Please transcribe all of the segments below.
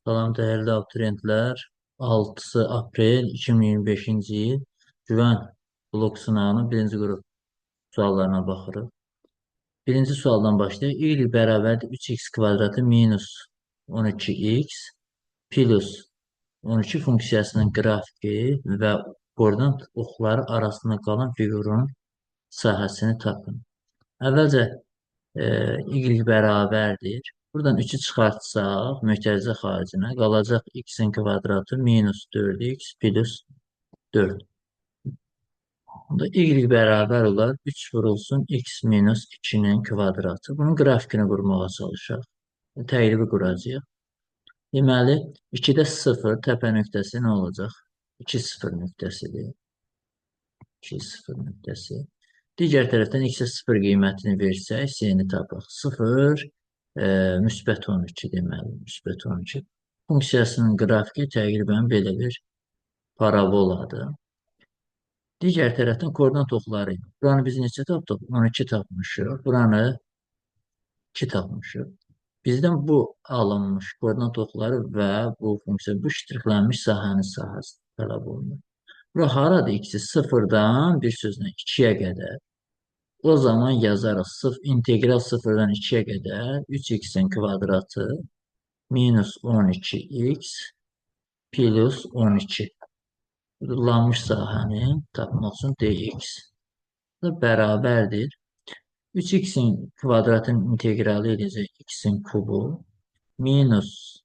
Salam değerli abituriyentlər. 6 aprel 2025-ci il Güvən blok sınavının birinci qrup suallarına baxırıq. Birinci sualdan başlayaq. Y bərabərdir 3x kvadratı minus 12x plus 12 funksiyasının qrafiki və koordinat oxları arasında qalan fiqurun sahəsini tapın. Əvvəlcə y bərabərdir. Buradan 3'ü çıxartsaq, mötərizə xaricinə qalacaq x-in kvadratı minus 4x plus 4. Bunda y bərabər olar 3 vurulsun x minus 2'nin kvadratı. Bunun qrafikini qurmağa çalışaq. Təqribi quracağıq. Deməli, 2-də 0 təpə nöqtəsi nə olacaq? 2, 0 nöqtəsidir. 2, 0 nöqtəsi. Digər tərəfdən x-ə 0 qiymətini versək, c-ni tapaq. 0, müsbət 12 deməli, müsbət 12. Funksiyasının qrafiki təqribən belə bir paraboladır. Digər tərəfdən koordinat oxları. Buranı biz neçə tapdıq? 12 tapmışıq. Buranı 2 tapmışıq. Bizdən bu alınmış koordinat oxları və bu funksiya, bu ştrixlənmiş sahənin sahəsi tələb olunur. Bura haradır? X-i 0-dan bir sözlə 2-yə qədər. O zaman yazarıq integral 0-dan 2'ye qədər 3x'in kvadratı minus 12x plus 12. Kullanmış sahəni tapmaq üçün dx bərabərdir. 3x'in kvadratının integralı edəcək x'in kubu minus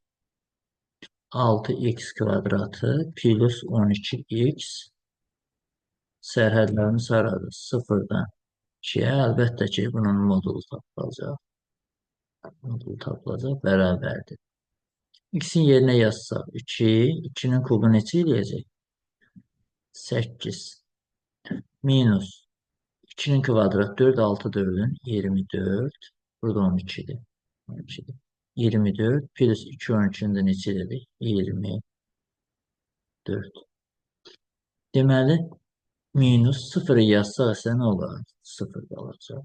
6x kvadratı plus 12x sərhədlərimiz haradır? 0-dan 2'ye əlbəttə ki, bunun modulu tapılacaq. Modulu tapılacaq, bərabərdir. X'in yerinə yazsaq 2, 2'nin kubu neçə eləyəcək? 8 minus 2'nin kvadrat 4, 6 4'ün 24. Burada 12'dir. 12'dir. 24 plus 2 12'nin də neçə elədik? 24. Deməli, minus 0'ı yazsaq isə nə olar? 0 qalacaq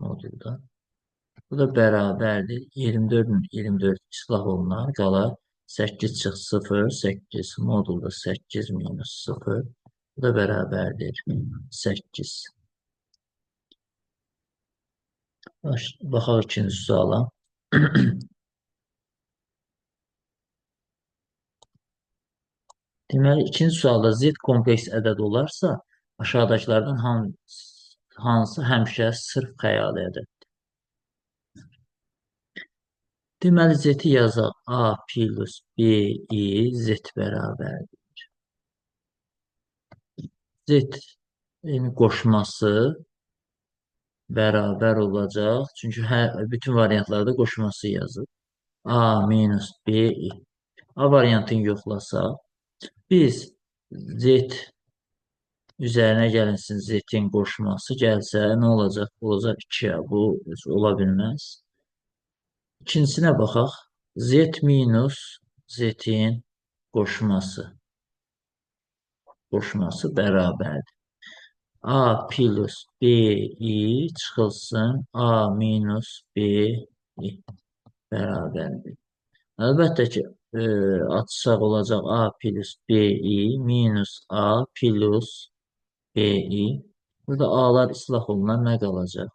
modulda. Bu da bərabərdir. 24'ün 24 islah olunar. Qalar 8 çıx 0, 8 modulda 8 minus 0. Bu da bərabərdir. 8. Baxaq ikinci suala. Deməli, ikinci sualda z kompleks ədəd olarsa, aşağıdakilərdən hansı həmişə sırf xəyali ədəd? Deməli, z-i yazaq. A plus b i z bərabərdir. Z qoşması bərabər olacaq. Çünki bütün variantlarda qoşması yazır. A minus b i. A variantını yoxlasaq, biz z üzərinə gəlinsin z-in qoşması gəlsə nə olacaq? Olacaq 2-yə. Bu ola bilməz. İkincisinə baxaq. Z minus z-in qoşması. Qoşması bərabərdir. A plus b i çıxılsın. A minus b i bərabərdir. Əlbəttə ki, açsaq olacaq A plus b i minus A plus b i. Burada A'lar islah olunan nə qalacaq?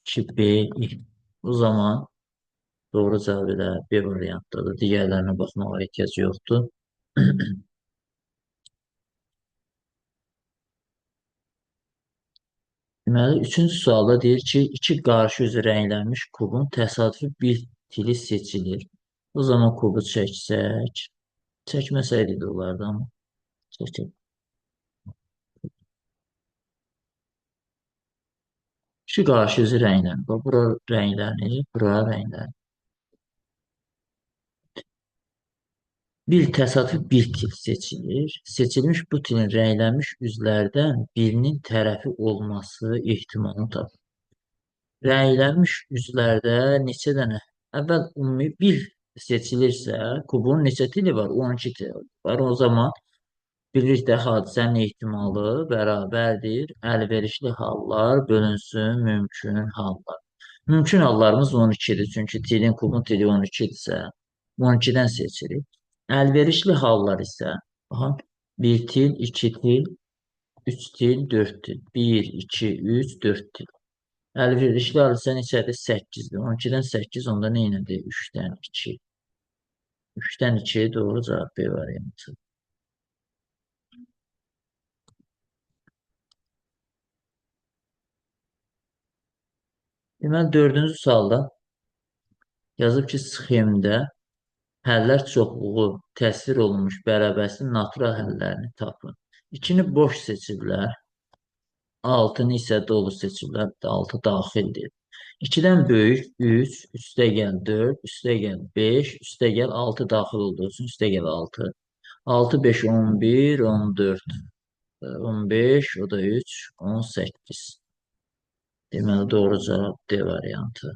2b i. O zaman doğru cavab elə B variantdadır. Digərlərinə baxmağa ehtiyac yoxdur. Deməli, üçüncü sualda deyir ki, iki qarşı üzü rənglənmiş kubun təsadüfi bir tili seçilir. O zaman kubu çəksək, çəkməsəydi də olardı amma çəkək. İki qarşı üzü rənglənir. Bura rənglənir, bura rənglənir. Bir təsadüfi bir til seçilir. Seçilmiş bu tilin rənglənmiş üzlərdən birinin tərəfi olması ehtimalını tapır. Rənglənmiş üzlərdə neçə dənə? Əvvəl ümumi bir seçilirsə, kubun neçə tili var? 12 tili var. O zaman birlikdə hadisənin ehtimalı bərabərdir. Əlverişli hallar bölünsün mümkün hallar. Mümkün hallarımız 12'dir. Çünki kubun tili 12'dirsə, 12-dən seçirik. Əlverişli hallar isə, baxın, 1 til, 2 til, 3 til, 4 til. 1, 2, 3, 4 til. Əlverişli hal isə neçədir? 8-dir. 12-dən 8, onda nə elədi? 3-dən 2. 3'ten 2 doğru cevap B variantı. Deməli, dördüncü sualda yazıb ki, sxemdə həllər çoxluğu təsvir olunmuş bərabərsinin natural həllərini tapın. 2-ni boş seçiblər, 6-nı isə dolu seçiblər, 6 daxildir. 2-dən böyük 3, üstəgəl 4, üstəgəl 5, üstəgəl 6 daxil olduğu üçün üstəgəl 6. 6, 5, 11, 14, 15, o da 3, 18. Deməli, doğru cavab D variantı.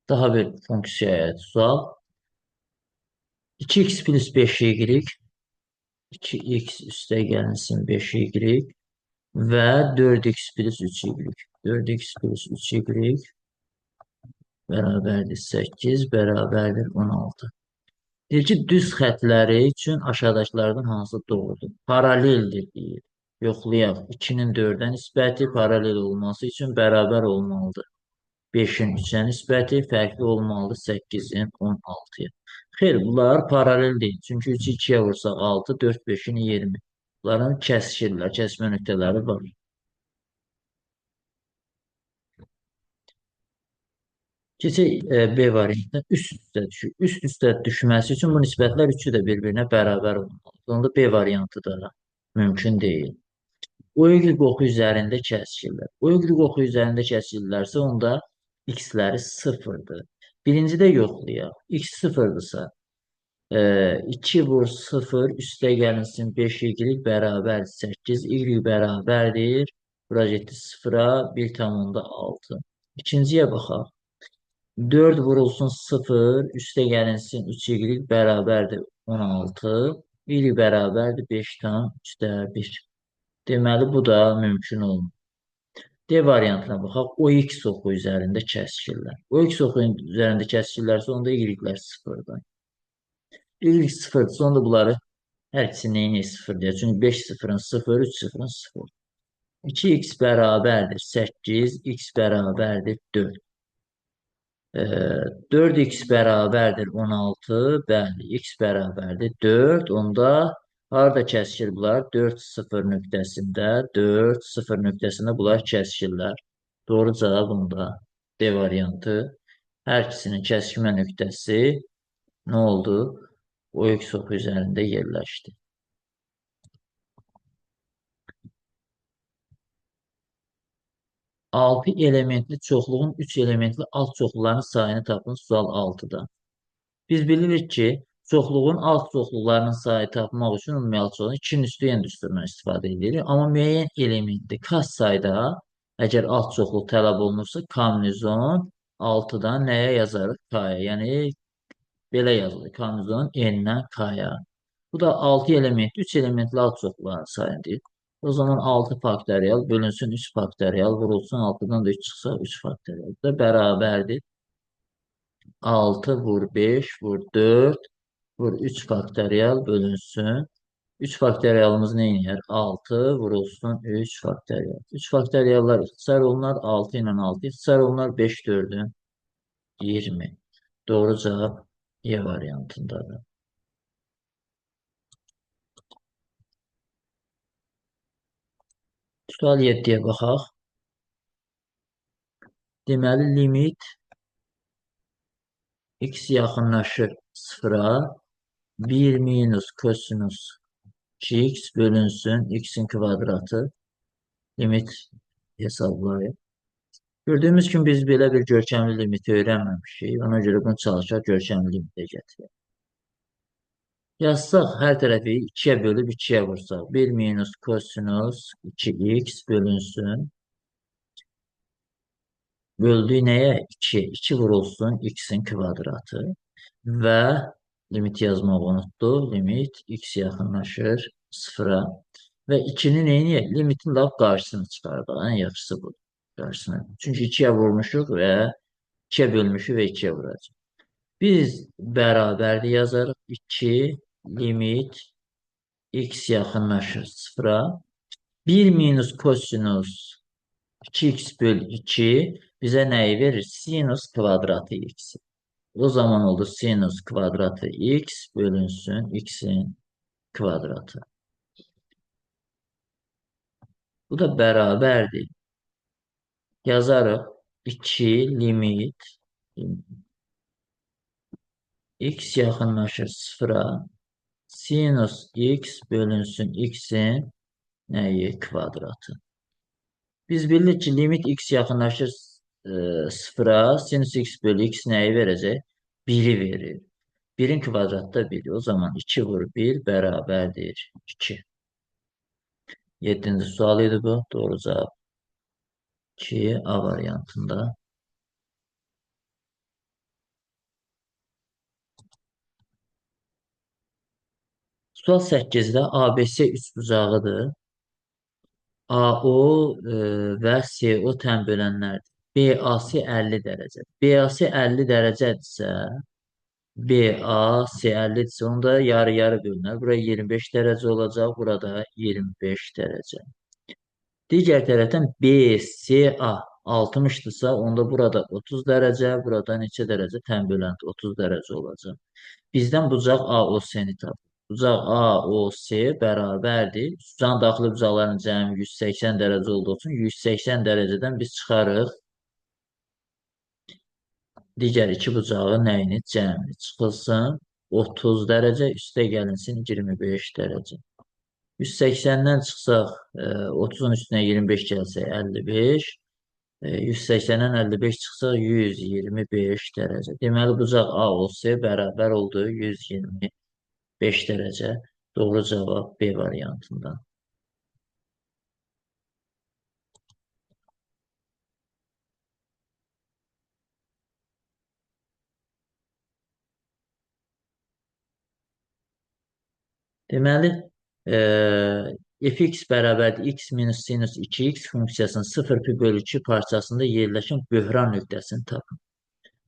Daha bir funksiyaya aid sual. 2x plus 5y 2x üstə gəlinsin 5y və 4x plus 3y. 4x plus 3y bərabərdir 8, bərabərdir 16. Deyir ki, düz xətləri üçün aşağıdakılardan hansı doğrudur? Paraleldir deyir. Yoxlayaq. 2-nin 4-ə nisbəti paralel olması üçün bərabər olmalıdır. 5-in 3-ə nisbəti fərqli olmalıdır 8-in 16-ya. Xeyr, bunlar paralel deyil. Çünki 3-ü 2-yə vursaq 6, 4, 5-in 20. Bunların kəsişirlər, kəsmə nöqtələri var. Keçək B variantına üst-üstə düşür. Üst-üstə düşməsi üçün bu nisbətlər üçü də bir-birinə bərabər olmalıdır. Onda B variantı da mümkün deyil. Uyğun qoxu üzərində kəsişirlər. Uyğun qoxu üzərində kəsişirlərsə, onda x-ləri sıfırdır. Birincidə yoxlayaq. X sıfırdırsa, 2 vur 0 üstə gəlinsin 5y bərabər 8, y bərabərdir. Bura getdi 0-a 1,6. İkinciyə baxaq. 4 vurulsun 0, üstə gəlinsin 3y bərabərdir 16, y bərabərdir 5,1. Deməli, bu da mümkün olmur. D variantına baxaq. OX oxu üzərində kəsişirlər. OX oxu üzərində kəsişirlərsə, onda y-lər sıfırdır. Y sıfırdırsa, onda bunları hər ikisi neyini sıfır deyək. Çünki 5 sıfırın 0, 3 sıfırın 0. 2x bərabərdir 8, x bərabərdir 4. 4x bərabərdir 16, bəli, x bərabərdir 4, onda harada kəsişir bunlar? 4, 0 nöqtəsində, 4, 0 nöqtəsində bunlar kəsişirlər. Doğru cavab onda D variantı. Hər ikisinin kəsişmə nöqtəsi nə oldu? O x oxu üzərində yerləşdi. Altı elementli çoxluğun 3 elementli alt çoxluqların sayını tapın sual 6-da. Biz bilirik ki, çoxluğun alt çoxluqlarının sayı tapmaq üçün ümumiyyətlə çoxluğun 2-nin üstü yenə düsturundan istifadə edirik. Amma müəyyən elementi kaç sayda əgər alt çoxluq tələb olunursa, kombinizon 6-dan nəyə yazarıq? K-ya. Yəni, belə yazılır. Kombinizon n-dən k-ya. Bu da 6 elementli, 3 elementli alt çoxluqların sayıdır. O zaman 6 faktorial bölünsün 3 faktorial vurulsun 6-dan da 3 çıxsa 3 faktorial. Bu da bərabərdir. 6 vur 5 vur 4 vur 3 faktorial bölünsün. 3 faktorialımız nə edir? 6 vurulsun 3 faktorial. 3 faktoriallar ixtisar olunar. 6 ilə 6 ixtisar olunar. 5 4-ün 20. Doğru cavab E variantındadır. Sual 7-yə baxaq. Deməli, limit x yaxınlaşır 0-a 1 minus kosinus 2x bölünsün x'in kvadratı. Limit hesablayıb. Gördüyümüz kimi biz belə bir görkəmli limiti öyrənməmişik. Ona görə bunu çalışaq görkəmli limitə gətirək. Yazsaq hər tərəfi 2-yə bölüb 2-yə vursaq. 1 minus kosinus 2x bölünsün. Böldüyü nəyə? 2. 2 vurulsun x'in kvadratı. Və limit yazmaq unutdu. Limit x yaxınlaşır 0-a. ve 2'nin neyini? Limitin laf karşısını çıkarır. En yaxşısı bu. Karşısına. Çünkü 2'ye vurmuşuq ve 2'ye bölmüşük ve 2'ye vuracaq. Biz bərabərlik yazarıq. 2 limit x yaxınlaşır sıfıra. Bir minus kosinus 2x bölü 2 bizə nəyi verir? Sinus kvadratı x. O zaman oldu sinus kvadratı x bölünsün x'in kvadratı. Bu da bərabərdir. Yazarıq 2 limit x yaxınlaşır sıfıra. Sinus x bölünsün x'in nəyi? Kvadratı. Biz bildik ki limit x yaxınlaşır sıfıra. Sinus x bölü x nəyi verəcək? 1'i verir. 1'in kvadratı da 1. O zaman 2 vur 1 bərabərdir 2. 7. sual idi bu. Doğru cevap 2 A variantında. Sual 8'də ABC üçbucağıdır. AO və CO tən bölənlərdir. BAC 50 dərəcə. BAC 50 dərəcədirsə, BAC 50'dirsə, onda yarı-yarı bölünər. Buraya 25 dərəcə olacaq, burada 25 dərəcə. Digər tərəfdən BCA 60'dırsa, onda burada 30 dərəcə, burada neçə dərəcə? Tən böləndi 30 dərəcə olacaq. Bizdən bucaq AOC-ni tapır. Bucaq AOC bərabərdir. Bucağın daxili bucaqların cəmi 180 dərəcə olduğu üçün 180 dərəcədən biz çıxarıq digər iki bucağın nəyini? Cəmini. Çıxılsın 30 dərəcə, üstə gəlinsin 25 dərəcə. 180'dən çıxsaq 30'un üstünə 25 gəlsək 55. 180'dən 55 çıxsaq 125 dərəcə. Deməli bucaq AOC bərabər oldu 125 dərəcə. Doğru cavab B variantında. Deməli, fx bərabərdir x minus sinus 2x funksiyasının 0 bölü 2 parçasında yerləşən böhran nöqtəsini tapın.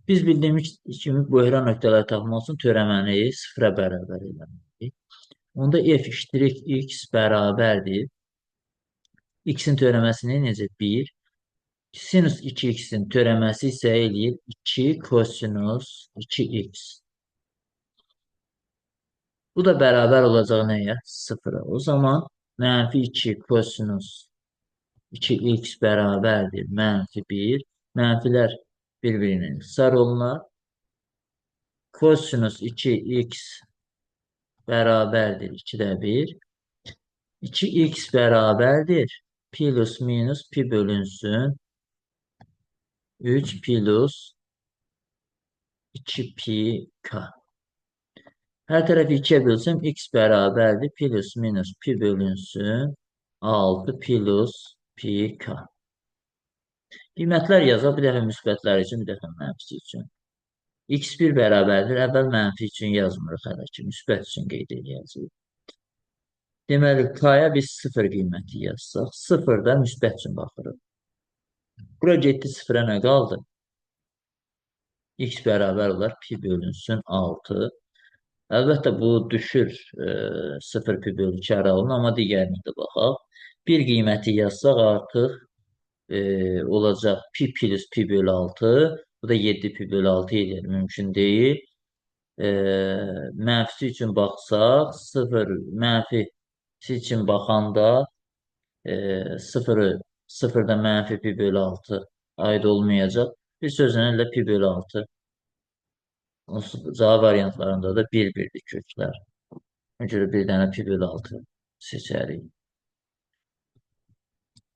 Biz bildiyimiz kimi böhran nöqtələri tapmaq üçün törəməni sıfıra bərabər eləməliyik. Onda f iştirik x bərabərdir. X-in törəməsini necə? 1. Sinus 2x'in törəməsi isə eləyir 2 kosinus 2x. Bu da bərabər olacaq nəyə? 0'a. O zaman mənfi 2 kosinus 2x bərabərdir. Mənfi 1. Mənfilər bir-birini ixtisar olunar. Kosinus 2x bərabərdir 2'də 1. 2x bərabərdir. Plus minus pi bölünsün. 3 plus 2 pi k. Hər tərəfi 2'ye bölsəm x bərabərdir. Plus minus pi bölünsün. 6 plus pi k. Qiymətlər yazaq. Bir dəfə müsbətlər üçün, bir dəfə mənfisi üçün. X1 bərabərdir. Əvvəl mənfi üçün yazmırıq hələ ki. Müsbət üçün qeyd edəcəyik. Deməli, k-ya biz 0 qiyməti yazsaq. 0'da müsbət üçün baxırıq. Bura getdi 0'a nə qaldı? X bərabər olar. Pi bölünsün 6. Əlbəttə bu düşür 0 pi bölü 2 aralığına, amma digərinə də baxaq. Bir qiyməti yazsaq artıq olacaq pi plus pi bölü 6. Bu da 7 pi bölü 6 edir. Mümkün deyil. Mənfisi üçün baxsaq 0 mənfisi üçün baxanda 0'da mənfi pi bölü 6 aid olmayacaq. Bir sözlə elə pi bölü 6. Cavab variantlarında da 1-1'dir köklər. Ona görə bir dənə pi bölü 6 seçərik.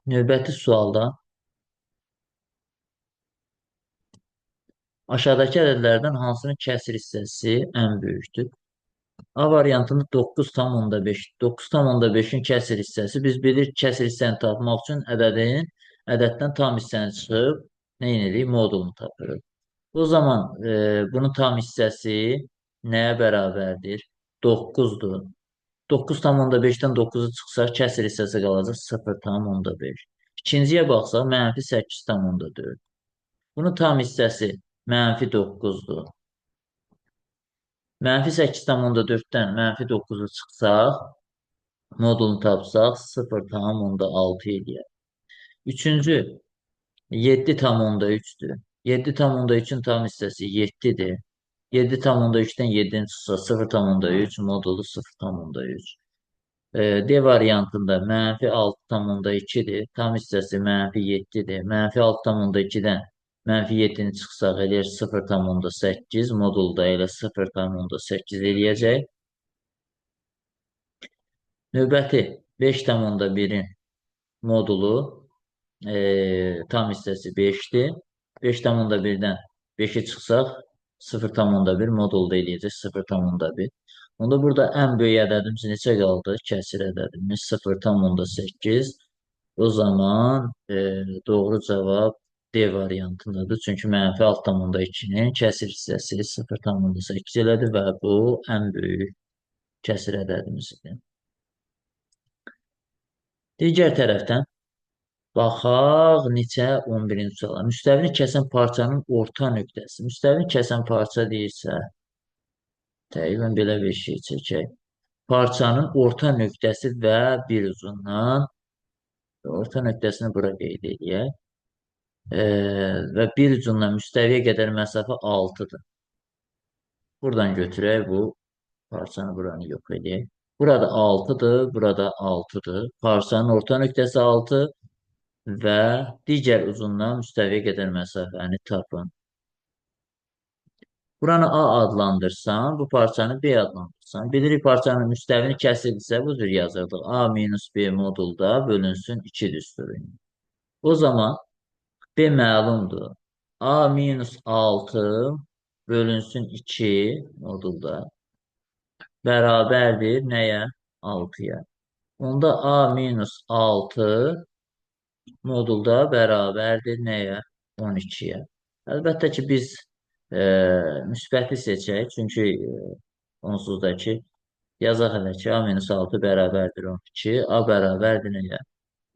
Növbəti sualda aşağıdakı ədədlərdən hansının kəsr hissəsi ən böyükdür? A variantında 9,5. 9,5'in kəsr hissəsi. Biz bilirik kəsr hissəni tapmaq üçün ədəddən tam hissəni çıxıb nə edirik? Modulunu tapırıq. O zaman bunun tam hissəsi nəyə bərabərdir? 9'dur. 9,5-dən 9-u çıxsaq, kəsr hissəsi qalacaq 0,5. İkinciyə baxsaq, -8,4. Bunun tam hissəsi -9-dur. -8,4-dən -9-u çıxsaq, modulunu tapsaq 0,6 eləyər. Üçüncü 7,3-dür. 7,3-ün tam hissəsi 7-dir. 7,3-dən 7-ni çıxsa 0,3 modulu 0,3. D variantında -6,2-dir. Tam hissəsi -7-dir. -6,2-dən -7-ni çıxsaq eləyir 0,8. Modulda elə 0,8 eləyəcək. Növbəti 5,1-in modulu tam hissəsi 5-dir. 5,1-dən 5-i çıxsaq 0,1 modulda eləyəcək 0,1. Onda burada ən böyük ədədimiz neçə qaldı? Kəsir ədədimiz 0,8. O zaman doğru cavab D variantındadır. Çünki -6,2-nin kəsir hissəsi 0,8 elədir və bu ən böyük kəsir ədədimizdir. Digər tərəfdən baxaq neçə 11-ci suala. Müstəvini kəsən parçanın orta nöqtəsi. Müstəvini kəsən parça deyirsə, təqribən belə bir şey çəkək. Parçanın orta nöqtəsi və bir ucundan orta nöqtəsini bura qeyd edək. Və bir ucundan müstəviyə qədər məsafə 6-dır. Buradan götürək bu parçanı buranı yox edək. Burada 6-dır, burada 6-dır. Parçanın orta nöqtəsi 6 və digər ucundan müstəviyə qədər məsafəni tapın. Buranı A adlandırsan, bu parçanı B adlandırsan. Bilirik parçanın müstəvini kəsildirsə, bu cür yazırdıq. A minus B modulda bölünsün 2 düsturu. O zaman B məlumdur. A minus 6 bölünsün 2 modulda bərabərdir nəyə? 6-ya. Onda A minus 6 modulda bərabərdir nəyə? 12-yə. Əlbəttə ki, biz müsbəti seçək. Çünki onsuz da ki, yazaq hələ ki, A minus 6 bərabərdir 12. A bərabərdir nəyə?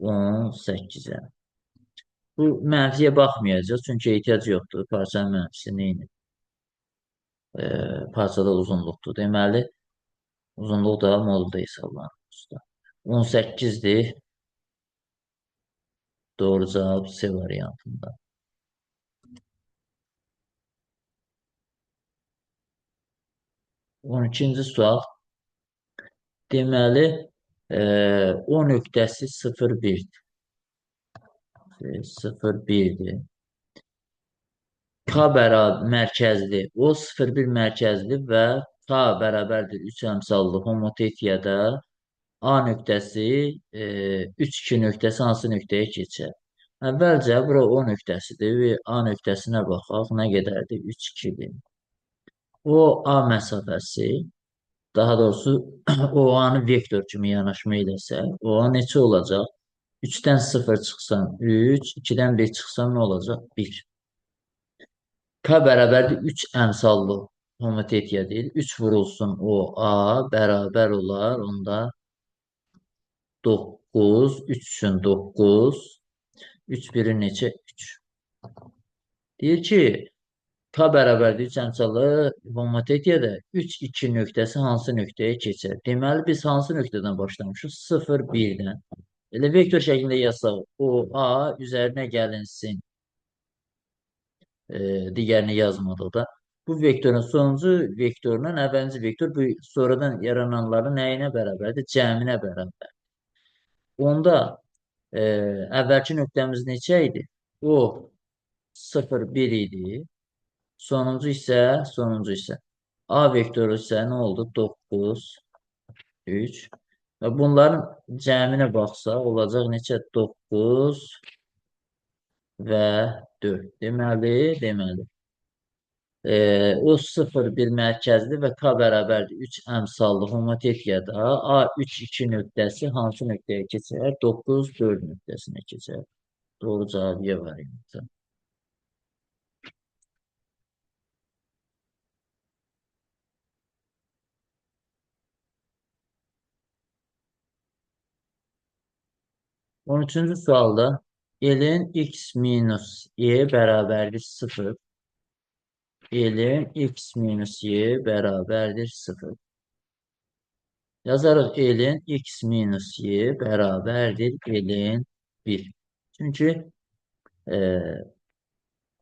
18-ə. Bu mənfiyə baxmayacaq. Çünki ehtiyac yoxdur. Parçanın mənfisi neyini? Parçada uzunluqdur. Deməli, uzunluq da modulda hesablanır. 18-dir. Doğru cavab C variantında. 12-ci sual. Deməli, O nöqtəsi 0,1-dir. 0,1-dir. K mərkəzli, o 0,1 mərkəzli və K bərabərdir 3 əmsallı homotetiyada A nöqtəsi 3-2 nöqtəsi hansı nöqtəyə keçər? Əvvəlcə bura O nöqtəsidir və A nöqtəsinə baxaq. Nə qədərdir? 3-2-dir. O A məsafəsi, daha doğrusu OA-nı vektor kimi yanaşma eləsə, OA neçə olacaq? 3-dən 0 çıxsan 3, 2-dən 1 çıxsan nə olacaq? 1. K bərabərdir 3 əmsallı homotetiya deyil. 3 vurulsun OA bərabər olar. Onda 9, 3 üçün 9, 3 biri neçə? 3. Deyir ki, K bərabərdir 3 əmsallı homotetiyada 3-2 nöqtəsi hansı nöqtəyə keçər? Deməli, biz hansı nöqtədən başlamışıq? 0-1-dən. Elə vektor şəklində yazsaq, OA üzərinə gəlinsin. Digərini yazmadıq da. Bu vektorun sonuncu vektorunun əvvəlci vektor bu sonradan yarananların nəyinə bərabərdir? Cəminə bərabər. Onda əvvəlki nöqtəmiz neçə idi? O 0,1 idi. Sonuncu isə A vektoru isə nə oldu? 9, 3. Və bunların cəminə baxsaq olacaq neçə? 9 və 4. Deməli. O 0,1 mərkəzli və K bərabərdir 3 əmsallı homotetiyada A 3-2 nöqtəsi hansı nöqtəyə keçər? 9-4 nöqtəsinə keçər. Doğru cavab Y variantı. 13-cü sualda elin x minus y bərabərdir 0. Elin x minus y bərabərdir 0. Yazarıq elin x minus y bərabərdir elin 1. Çünki e,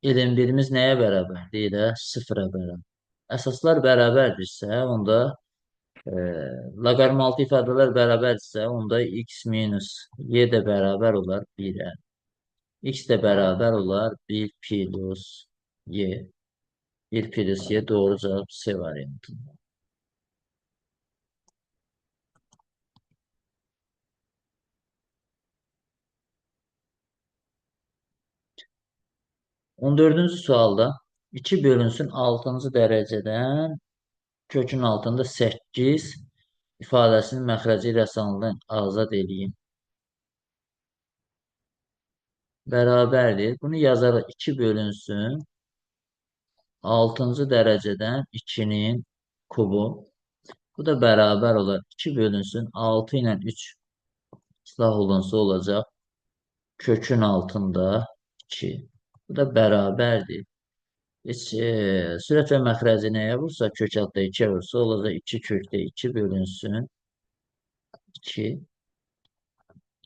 elin birimiz nəyə bərabərdir? Elə 0-a bərabər. Əsaslar bərabərdirsə, onda loqaritm ifadələr bərabərdirsə, onda x minus y də bərabər olar 1-ə. X də bərabər olar 1 plus y. 1 plus y doğru cavab C variantında. 14-cü sualda 2 bölünsün 6-cı dərəcədən kökün altında 8 ifadəsinin məxrəci rəssamlıqdan azad edin. Bərabərdir. Bunu yazarıq 2 bölünsün 6-cı dərəcədən 2-nin kubu. Bu da bərabər olar. 2 bölünsün 6 ilə 3 islah olunsa olacaq. Kökün altında 2. Bu da bərabərdir. Heç, sürət və məxrəci nəyə vursa, kök altda 2-yə vursa, olacaq 2 kökdə 2 bölünsün 2.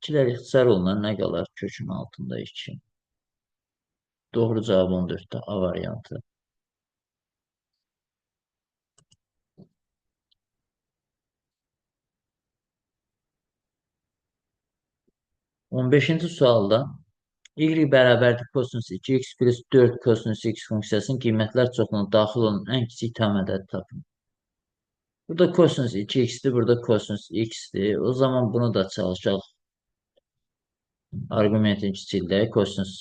2-lər ixtisar olunan nə qalar? Kökün altında 2. Doğru cavab 14-də A variantı. 15-ci sualda y bərabərdir kosinus 2x plus 4 kosinus x funksiyasının qiymətlər çoxluğuna daxil olan ən kiçik tam ədədi tapın. Burada kosinus 2x'dir, burada kosinus x'dir. O zaman bunu da çalışaq. Arqumentin kiçildək, kosinus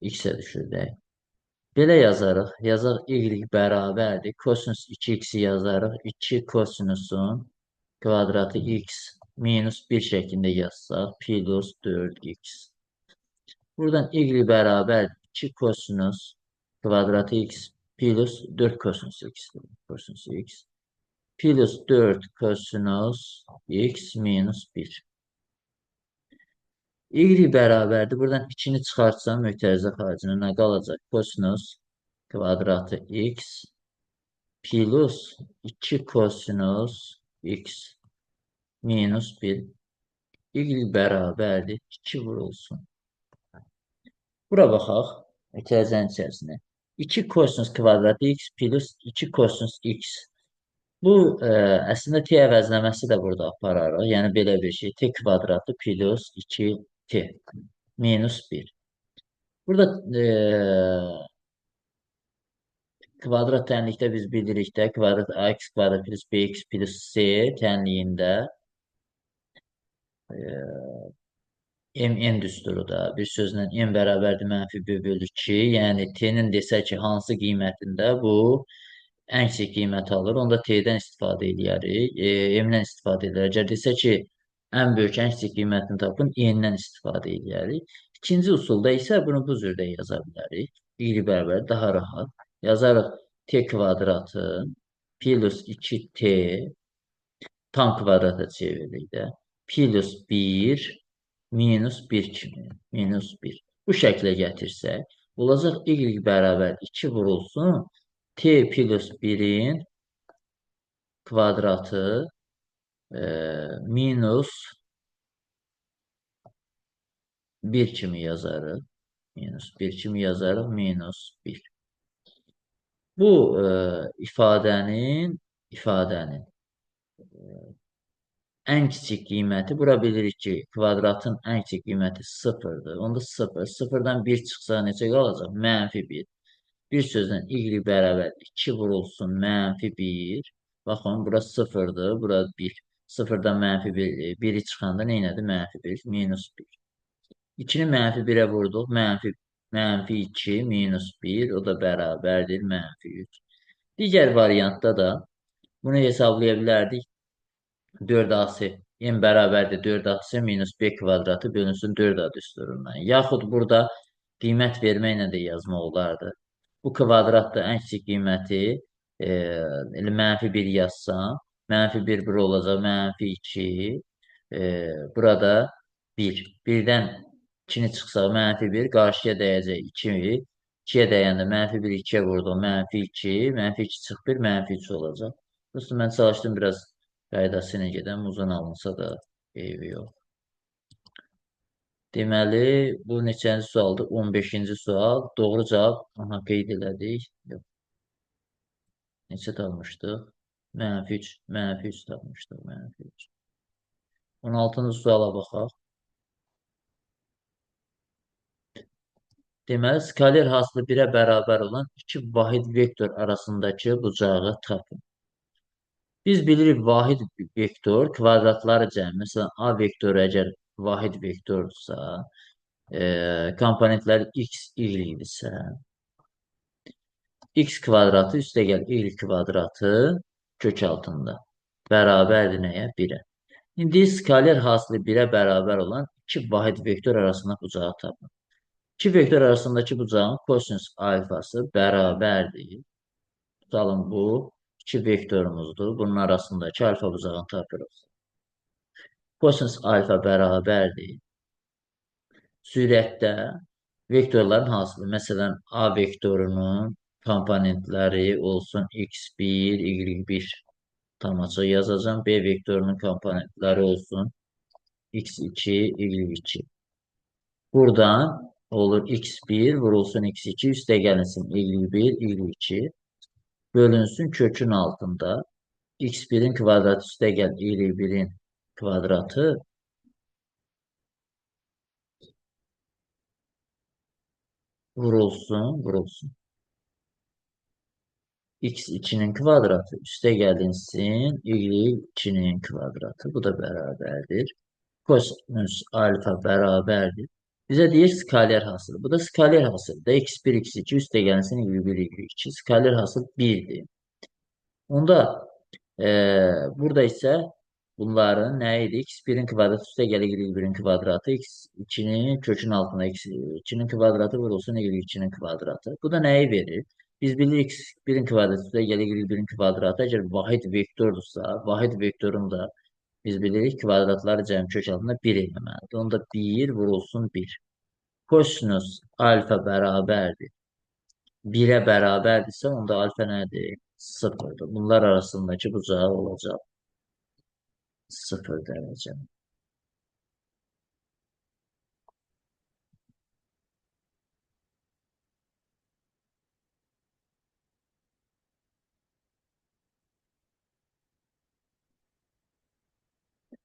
x-ə düşürdək. Belə yazarıq. Yazaq y bərabərdir. Kosinus 2x-i yazarıq. 2 kosinusun kvadratı x minus 1 şəklində yazsaq. Plus 4x. Buradan y bərabər 2 kosinus kvadratı x plus 4 kosinus x. Kosinus x plus 4 kosinus x minus 1. Y bərabərdir. Buradan 2-ni çıxartsam mötərizə xaricində nə qalacaq? Kosinus kvadratı x plus 2 kosinus x minus 1. Y bərabərdir. 2 vurulsun. Bura baxaq. Mötərizənin içərisində. 2 kosinus kvadratı x plus 2 kosinus x. Bu, əslində t əvəzləməsi də burada apararıq. Yəni, belə bir şey. T kvadratı plus 2t minus 1. Burada kvadrat tənlikdə biz bilirik də kvadrat ax kvadrat plus bx plus c tənliyində mn düsturu da bir sözlə n bərabərdir mənfi 1 bölü 2. Yəni, t-nin desək ki, hansı qiymətində bu ən kiçik qiymət alır. Onda t-dən istifadə edərik. M-dən istifadə edərik. Əgər desək ki, ən böyük, ən kiçik qiymətini tapın, n-dən istifadə edərik. İkinci usulda isə bunu bu cürdə yaza bilərik. Y bərabər daha rahat. Yazarıq t kvadratı plus 2t tam kvadrata çeviririk də. Plus 1 minus 1 kimi. Minus 1. Bu şəklə gətirsək, olacaq y bərabər 2 vurulsun. T plus 1-in kvadratı minus 1 kimi yazarıq. Minus 1 kimi yazarıq. Minus 1. Bu ifadənin ən kiçik qiyməti, bura bilirik ki, kvadratın ən kiçik qiyməti 0-dır. Onda 0. 0-dan 1 çıxsa necə qalacaq? Mənfi 1. Bir sözlə y bərabər 2 vurulsun mənfi 1. Baxın, bura 0-dır, bura 1. 0-dan mənfi 1'i çıxanda neynədir? Mənfi 1, minus 1. 2-ni mənfi 1'ə vurduq, mənfi 2, minus 1, o da bərabərdir mənfi 3. Digər variantda da bunu hesablaya bilərdik. 4ac n bərabərdir 4ac minus b kvadratı bölünsün 4a düsturundan. Yaxud burada qiymət verməklə də yazmaq olardı. Bu kvadratda ən kiçik qiyməti mənfi 1 yazsam, mənfi 1 bura olacaq, mənfi 2. Burada 1. Birdən 2-ni çıxsa -1, qarşıya dəyəcək 2. 2-yə dəyəndə -1 2-yə vurdu, -2, -2 çıx 1, -3 olacaq. Dostum, mən çalışdım biraz qaydası ilə gedəm, uzun alınsa da eybi yox. Deməli, bu neçənci sualdır? 15-ci sual. Doğru cavab, aha, qeyd elədik. Yox, neçə tapmışdıq? -3, -3 tapmışdıq, -3. 16-cı suala baxaq. Deməli, skaler hasılı 1-ə bərabər olan iki vahid vektor arasındakı bucağı tapın. Biz bilirik vahid vektor kvadratları cəmi. Məsələn, A vektoru əgər vahid vektorsa, komponentləri x, y-dirsə, x kvadratı üstəgəl y kvadratı kök altında bərabərdir nəyə? 1-ə. İndi skaler hasılı 1-ə bərabər olan iki vahid vektor arasında bucağı tapın. İki vektor arasındakı bucağın kosinüs alfası bərabərdir. Tutalım bu iki vektorumuzdur. Bunun arasındakı alfa bucağını tapırıq. Kosinüs alfa bərabərdir. Sürətdə vektorların hasılı. Məsələn, A vektorunun komponentləri olsun x1, y1 tam açıq yazacağım. B vektorunun komponentləri olsun x2, y2. Buradan olur x1 vurulsun x2 üstə gəlinsin y1, y2 bölünsün kökün altında x1'in kvadratı üstə gəl y1'in kvadratı vurulsun x2'nin kvadratı üstə gəlinsin y2'nin kvadratı. Bu da bərabərdir. Kosinüs alfa bərabərdir. Bizə deyir skaler hasılı. Bu da skaler hasıldır. x1, x2 üstə gəlinsin y1, y2. Skaler hasıl 1'dir. Onda burada isə bunların nə idi? X1-in kvadratı üstə gəlir y1-in kvadratı. X2'nin kökün altında x2'nin kvadratı vurulsun y2'nin kvadratı. Bu da nəyi verir? Biz bilirik x1-in kvadratı üstə gəlir y1-in kvadratı. Əgər vahid vektordursa, vahid vektorun da biz bilirik kvadratları cəmi kök altında 1 eləməlidir. Onda 1 vurulsun 1. Kosinüs alfa bərabərdir. 1'ə bərabərdirsə, onda alfa nədir? 0'dır. Bunlar arasındakı bucağı olacaq 0 dərəcə.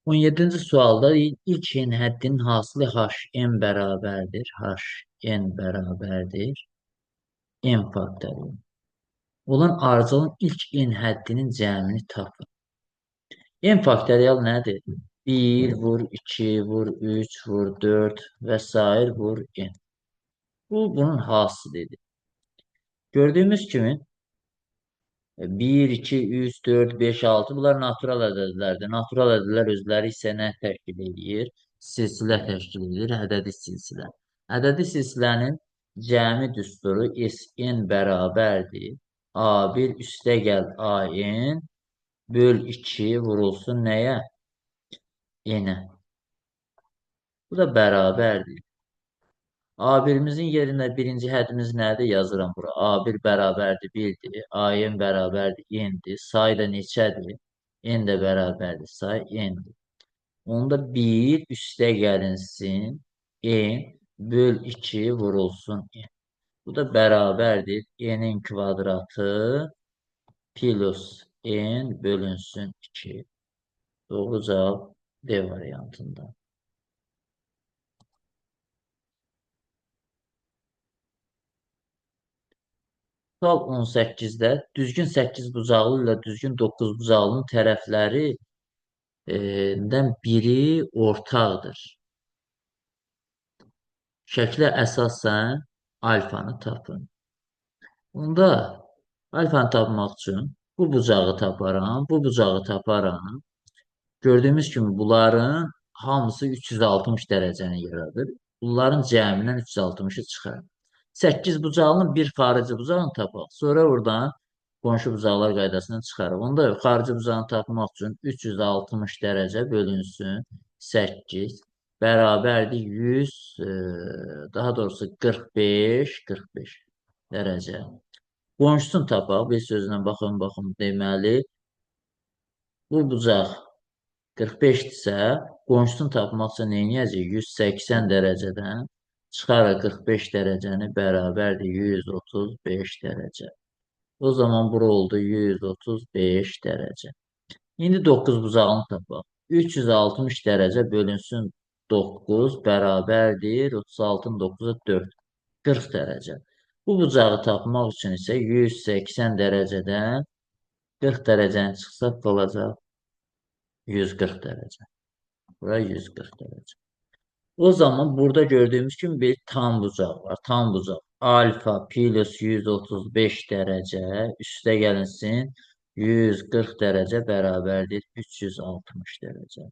On yedinci sualda ilk n həddinin hasılı hn bərabərdir. Hn bərabərdir. N faktorial. Olan arıcılığın ilk n həddinin cəmini tapın. N faktorial nədir? 1 vur 2 vur 3 vur 4 və s. vur n. Bu bunun hasılıdır. Gördüyümüz kimi 1, 2, 3, 4, 5, 6 bunlar natural ədədlərdir. Natural ədədlər özləri isə nə təşkil edir? Silsilə təşkil edir, ədədi silsilə. Ədədi silsilənin cəmi düsturu Sn bərabərdir. A1 üstə gəl An böl 2 vurulsun nəyə? N-ə. Bu da bərabərdir. A1'imizin yerində birinci hədimiz nədir? Yazıram bura. A1 bərabərdir 1'dir. An bərabərdir n'dir. Say da neçədir? N də bərabərdir. Say n'dir. Onda 1 üstə gəlinsin. N böl 2 vurulsun n. Bu da bərabərdir. N'in kvadratı plus n bölünsün 2. Doğru cavab D variantında. Sual 18-də düzgün 8 bucaqlı ilə düzgün 9 bucaqlının tərəflərindən biri ortaqdır. Şəklə əsasən alfanı tapın. Onda alfanı tapmaq üçün bu bucağı taparam, bu bucağı taparam. Gördüyümüz kimi bunların hamısı 360 dərəcəni yaradır. Bunların cəmindən 360'ı çıxar. 8 bucağının bir xarici bucağını tapaq. Sonra buradan qonşu bucaqlar qaydasından çıxarıq. Onda xarici bucağını tapmaq üçün 360 dərəcə bölünsün 8. bərabərdir 100, daha doğrusu 45 dərəcə. Qonşusunu tapaq. Bir sözlə baxın deməli. Bu bucaq 45-dirsə, qonşusunu tapmaq üçün neyniyəcək? 180 dərəcədən çıxaraq 45 dərəcəni bərabərdir 135 dərəcə. O zaman bura oldu 135 dərəcə. İndi 9 bucağını tapaq. 360 dərəcə bölünsün 9 bərabərdir 36-nın 9-a 4. 40 dərəcə. Bu bucağı tapmaq üçün isə 180 dərəcədən 40 dərəcəni çıxsaq qalacaq 140 dərəcə. Bura 140 dərəcə. O zaman burada gördüyümüz kimi bir tam bucaq var. Tam bucaq. Alfa plus 135 dərəcə üstə gəlinsin 140 dərəcə bərabərdir 360 dərəcə.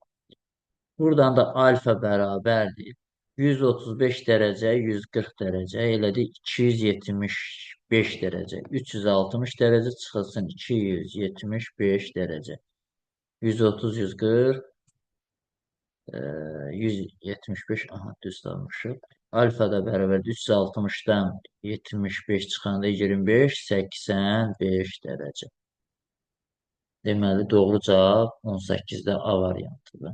Buradan da alfa bərabərdir 135 dərəcə 140 dərəcə elədi 275 dərəcə. 360 dərəcə çıxılsın 275 dərəcə. 130 140 175, aha, düz almışıq. Alfa da bərabərdir 360-dan 75 çıxanda 25, 85 dərəcə. Deməli, doğru cavab 18-də A variantıdır.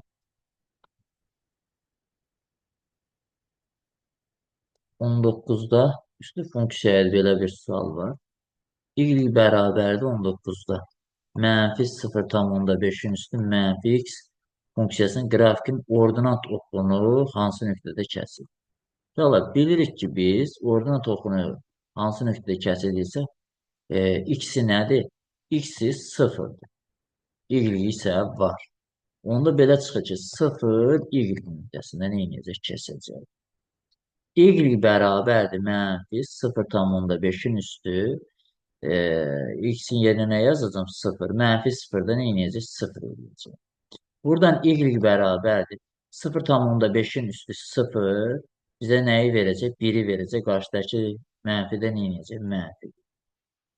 19-da üstü funksiyaya belə bir sual var. Y bərabərdir 19-da. Mənfi 0,5-in üstü mənfi x funksiyasının grafikin ordinat oxunu hansı nöqtədə kəsir? Uşaqlar, bilirik ki, biz ordinat oxunu hansı nöqtədə kəsilirsə, x-i nədir? X-i 0-dır. Y isə var. Onda belə çıxır ki, 0 y nöqtəsində nə edəcək? Kəsəcək. Y bərabərdir mənfi 0,5-in üstü. X-in yerinə nə yazacağım? 0. Mənfi 0-da nə edəcək? 0 edəcək. Buradan y bərabərdir. 0,5-in üstü 0 bizə nəyi verəcək? 1-i verəcək. Qarşıdakı mənfidə nə edəcək? Mənfi.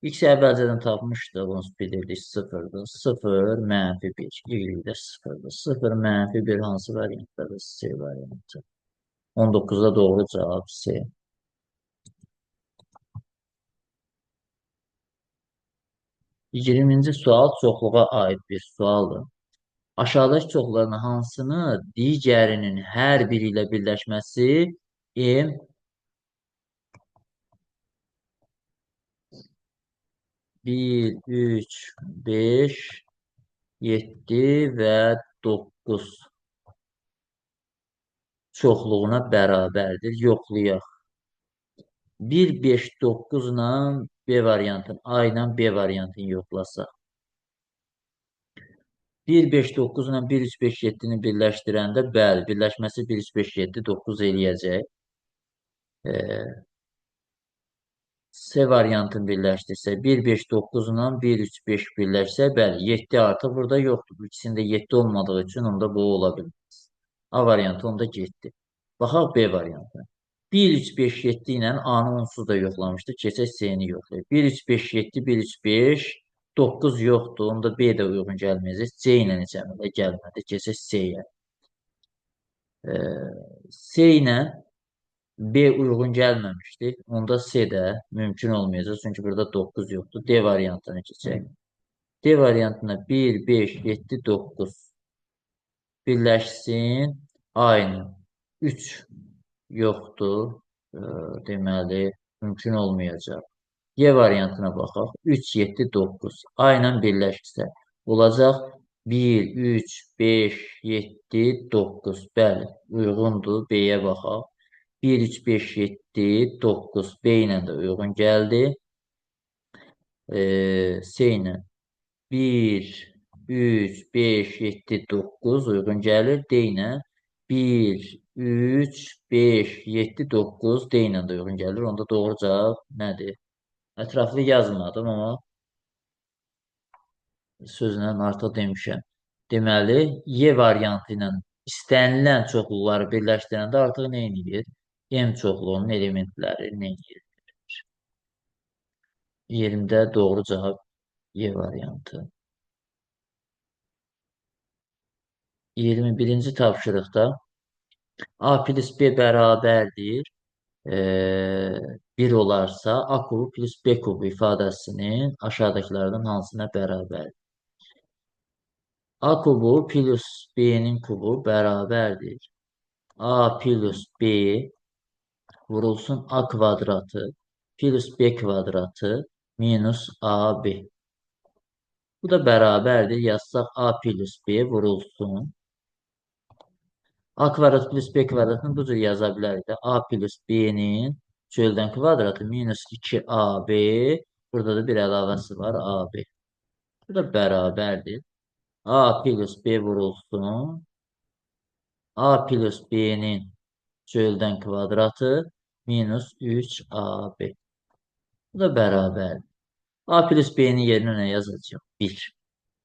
X-i əvvəlcədən tapmışdıq. Onu bilirdik 0-dır. 0, mənfi 1. Y də 0-dır. 0, mənfi 1 hansı variantdadır? C variantı. 19-da doğru cavab C. 20-ci sual çoxluğa aid bir sualdır. Aşağıdakı çoxluğun hansını digərinin hər biri ilə birləşməsi M 1, 3, 5, 7 və 9 çoxluğuna bərabərdir. Yoxlayaq. 1, 5, 9 ilə B variantını, A ilə B variantını yoxlasaq. 1, 5, 9 ilə 1, 3, 5, 7-ni birləşdirəndə, bəli, birləşməsi 1, 3, 5, 7, 9 eləyəcək. C variantını birləşdirsə, 1, 5, 9 ilə 1, 3, 5 birləşsə, bəli, 7 artıq burada yoxdur. Bu ikisində 7 olmadığı üçün onda bu ola bilməz. A variantı onda getdi. Baxaq B variantına. 1, 3, 5, 7 ilə A-nı onsuz da yoxlamışdı. Keçək C-ni yoxlayır. 1, 3, 5, 7, 1, 3, 5, 9 yoxdur. Onda B də uyğun gəlməyəcək. C ilə heç əmələ gəlmədi. Keçək C-yə. C ilə B uyğun gəlməmişdi. Onda C də mümkün olmayacaq. Çünki burada 9 yoxdur. D variantına keçək. D variantına 1, 5, 7, 9 birləşsin. A ilə 3 yoxdur. Deməli, mümkün olmayacaq. Y variantına baxaq. 3, 7, 9. A ilə birləşsə olacaq 1, 3, 5, 7, 9. Bəli, uyğundur. B-yə baxaq. 1, 3, 5, 7, 9. B ilə də uyğun gəldi. C ilə 1, 3, 5, 7, 9 uyğun gəlir. D ilə 1, 3, 5, 7, 9. D ilə də uyğun gəlir. Onda doğru cavab nədir? Ətraflı yazmadım, amma sözlə artıq demişəm. Deməli, Y variantı ilə istənilən çoxluqları birləşdirəndə artıq nə edir? M çoxluğunun elementləri nə edir? 20-də doğru cavab Y variantı. 21-ci tapşırıqda A plus B bərabərdir. 1 olarsa A kubu plus B kubu ifadəsinin aşağıdakilerden hansına bərabər? A kubu plus B'nin kubu bərabərdir. A plus B vurulsun A kvadratı plus B kvadratı minus AB. Bu da bərabərdir. Yazsaq A plus B vurulsun. A kvadrat plus B kvadratını bu cür yaza bilərik də. A plus B'nin çöldən kvadratı minus 2AB. Burada da bir əlavəsi var AB. Bu da bərabərdir. A plus B vurulsun. A plus B'nin çöldən kvadratı minus 3AB. Bu da bərabərdir. A plus B'nin yerinə nə yazacağıq? 1.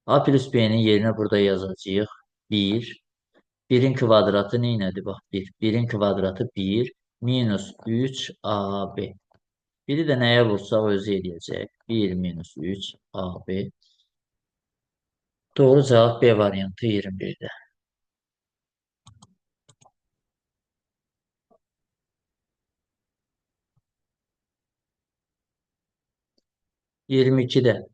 A plus B'nin yerinə burada yazacağıq 1. 1'in kvadratı neynədir? Bax 1. 1'in kvadratı 1 minus 3AB. Biri də nəyə vursa özü eləyəcək. 1 minus 3AB. Doğru cevap B variantı 21'de. 22'de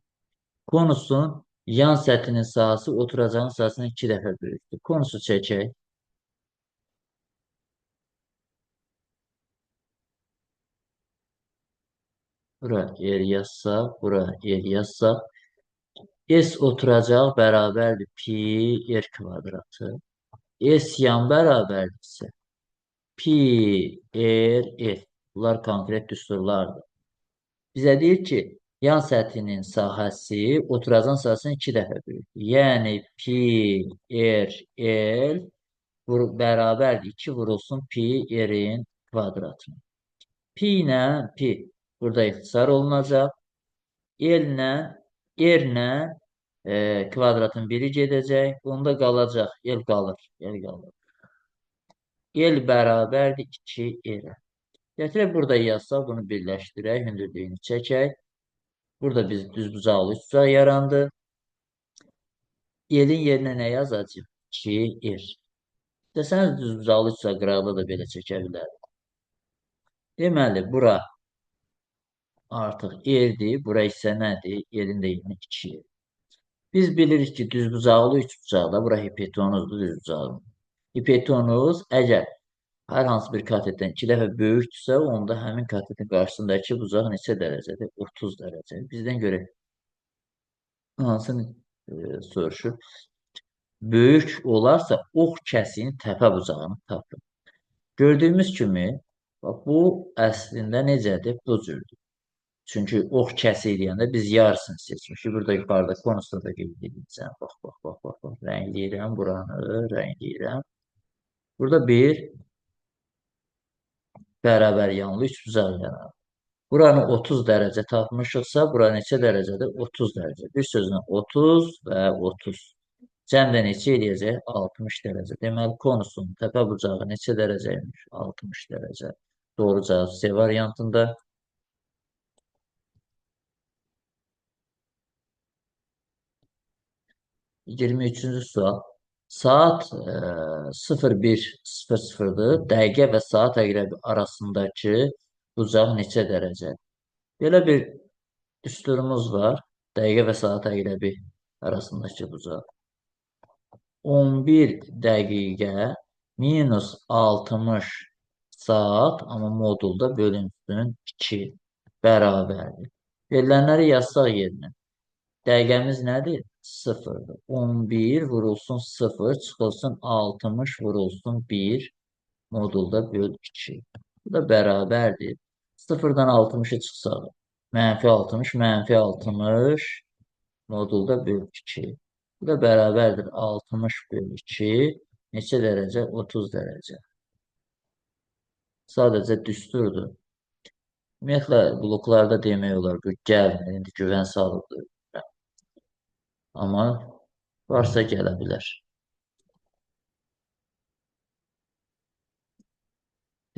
konusun yan sətinin sahası oturacağın sahasından 2 dəfə böyükdür. Konusu çəkək. Bura yer yazsaq, bura yer yazsaq. S oturacaq bərabərdir pi r kvadratı. S yan bərabərdirsə pi r f. Bunlar konkret düsturlardır. Bizə deyir ki, yan səthinin sahəsi oturacaq sahəsindən 2 dəfə böyükdür. Yəni pi r l bərabərdir 2 vurulsun pi r-in kvadratına. Pi ilə pi burada ixtisar olunacaq. R ilə kvadratın biri gedəcək. Onda qalacaq. L qalır. L qalır. L bərabərdir 2 r. Gətirək burada yazsaq, bunu birləşdirək, hündürlüyünü çəkək. Burada biz düzbucaqlı üçbucaq yarandı. L'in yerinə nə yazacağıq? 2 r. Desəniz düzbucaqlı üçbucaq qıraqda da belə çəkə bilərik. Deməli, bura artıq r'dir. Bura isə nədir? L'in də yerinə 2 r. Biz bilirik ki, düzbucaqlı üçbucaqda, bura hipotenuzdur, düzbucaqlı. Hipotenuz əgər hər hansı bir katetdən 2 dəfə böyükdürsə, onda həmin katetin qarşısındakı bucaq neçə dərəcədir? 30 dərəcə. Bizdən görək. Hansını soruşur? Böyük olarsa ox kəsin təpə bucağını tapın. Gördüyümüz kimi, bu əslində necədir? Bu cürdür. Çünki ox kəsi deyəndə biz yarısını seçmişik. Burada yuxarıda konusda da qeyd ediləcəm. Bax. Rəngləyirəm buranı, rəngləyirəm. Burada bir bərabər yanlı üçbucaq yaranır. Buranı 30 dərəcə tapmışıqsa, bura neçə dərəcədir? 30 dərəcə. Bir sözlə 30 və 30. Cəmdə neçə eləyəcək? 60 dərəcə. Deməli, konusun təpə bucağı neçə dərəcəymiş? 60 dərəcə. Doğru cavab C variantında. 23-cü sual. Saat 01:00-dır. Dəqiqə və saat əqrəbi arasındakı bucaq neçə dərəcədir? Belə bir düsturumuz var. Dəqiqə və saat əqrəbi arasındakı bucaq. 11 dəqiqə minus 60 saat, amma modulda bölünsün 2 bərabərdir. Verilənləri yazsaq yerinə. Dəqiqəmiz nədir? 0'dır. 11 vurulsun 0, çıxılsın 60 vurulsun 1 modulda böl 2. Bu da bərabərdir. 0'dan 60'ı çıxsaq. Mənfi 60, mənfi 60 modulda böl 2. Bu da bərabərdir. 60 böl 2 neçə dərəcə? 30 dərəcə. Sadəcə düsturdur. Ümumiyyətlə, bloklarda demək olar, bu gəlmir, indi güvən salıbdır. Amma varsa gələ bilər.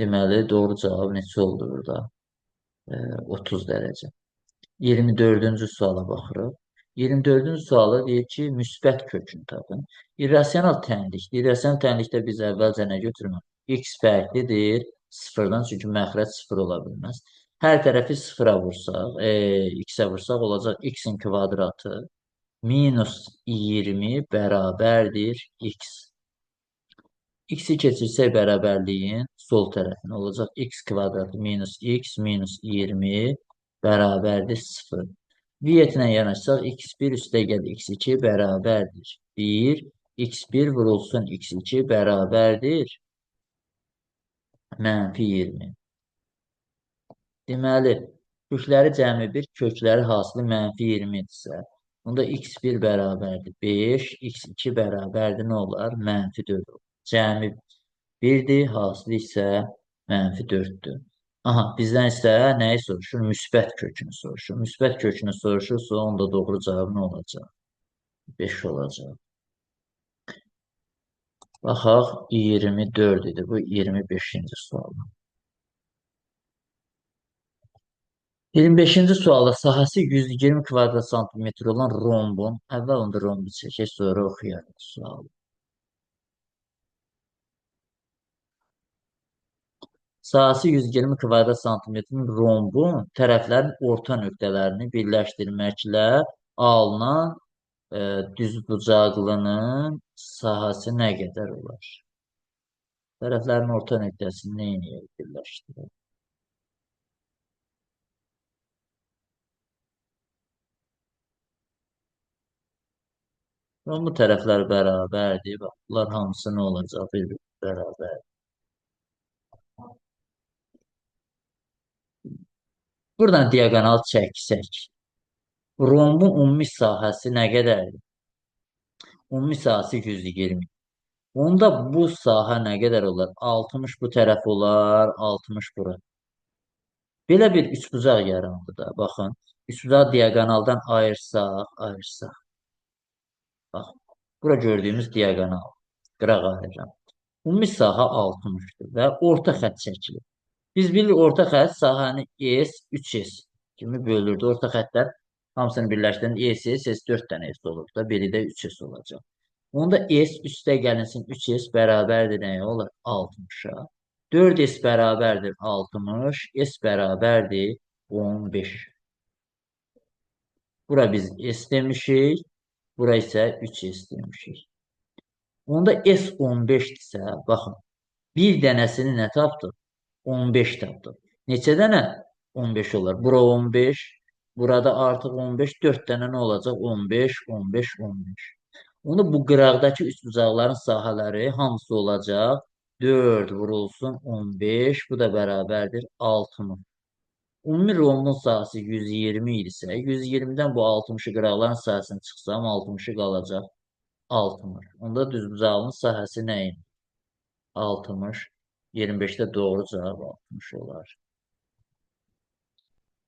Deməli, doğru cavab neçə oldu burada? 30 dərəcə. 24-cü suala baxırıq. 24-cü suala deyir ki, müsbət kökünü tapın. İrrasional tənlik. İrrasional tənlikdə biz əvvəlcə nə götürməliyik? X fərqlidir sıfırdan, çünki məxrəc sıfır ola bilməz. Hər tərəfi sıfıra vursaq, x-ə vursaq olacaq x-in kvadratı minus 20 bərabərdir x. X-i keçirsək bərabərliyin sol tərəfinə olacaq x kvadratı minus x minus 20 bərabərdir 0. Viyetinə yanaşsaq x1 üstəgəl x2 bərabərdir 1. x1 vurulsun x2 bərabərdir mənfi 20. Deməli, kökləri cəmi 1, kökləri hasılı mənfi 20 idisə, bunda x1 bərabərdir 5, x2 bərabərdir nə olar? Mənfi 4 olur. Cəmi 1-dir, hasılı isə mənfi 4-dür. Aha, bizdən isə nəyi soruşur? Müsbət kökünü soruşur. Müsbət kökünü soruşursa, onda doğru cavab nə olacaq? 5 olacaq. Baxaq, 24 idi. Bu 25-ci sual. 25-ci sualda sahəsi 120 kvadrat santimetr olan rombun, əvvəl onda rombu çəkək, sonra oxuyarıq sualı. Sahəsi 120 kvadrat santimetrin rombun tərəflərin orta nöqtələrini birləşdirməklə alınan düzbucaqlının sahəsi nə qədər olar? Tərəflərin orta nöqtəsini nə edək birləşdirək? Bu tərəflər bərabərdir. Bax, bunlar hamısı nə olacaq? Bir-bir bərabər. Buradan diagonal çəksək. Rombun ümumi sahəsi nə qədərdir? Ümumi sahəsi 120. Onda bu sahə nə qədər olar? 60 bu tərəf olar, 60 bura. Belə bir üçbucaq yarandı da. Baxın, üçbucağı diagonaldan ayırsaq. Bax, bura gördüyümüz diagonal. Qıraq ayırıram. Ümumi sahə 60-dır və orta xətt çəkilir. Biz bilirik, orta xətt sahəni S, 3S kimi bölürdü. Orta xəttlər hamısını birləşdirən S 4 dənə S olur da, biri də 3S olacaq. Onda S üstə gəlinsin 3S bərabərdir nəyə olur? 60-a. 4S bərabərdir 60, S bərabərdir 15. Bura biz S demişik, bura isə 3S demişik. Onda S 15-dirsə, baxın, bir dənəsini nə tapdıq? 15 tapdıq. Neçə dənə 15 olar? Bura 15, burada artıq 15, 4 dənə nə olacaq? 15, 15, 15. Onda bu qıraqdakı üçbucaqların sahələri hamısı olacaq? 4 vurulsun 15, bu da bərabərdir 60. Ümumi rombun sahəsi 120 idisə, 120-dən bu 60-ı qıraqların sahəsini çıxsam, 60-ı qalacaq 60. Onda düzbucağın sahəsi nə idi? 60. 25-də doğru cavab 60 olar.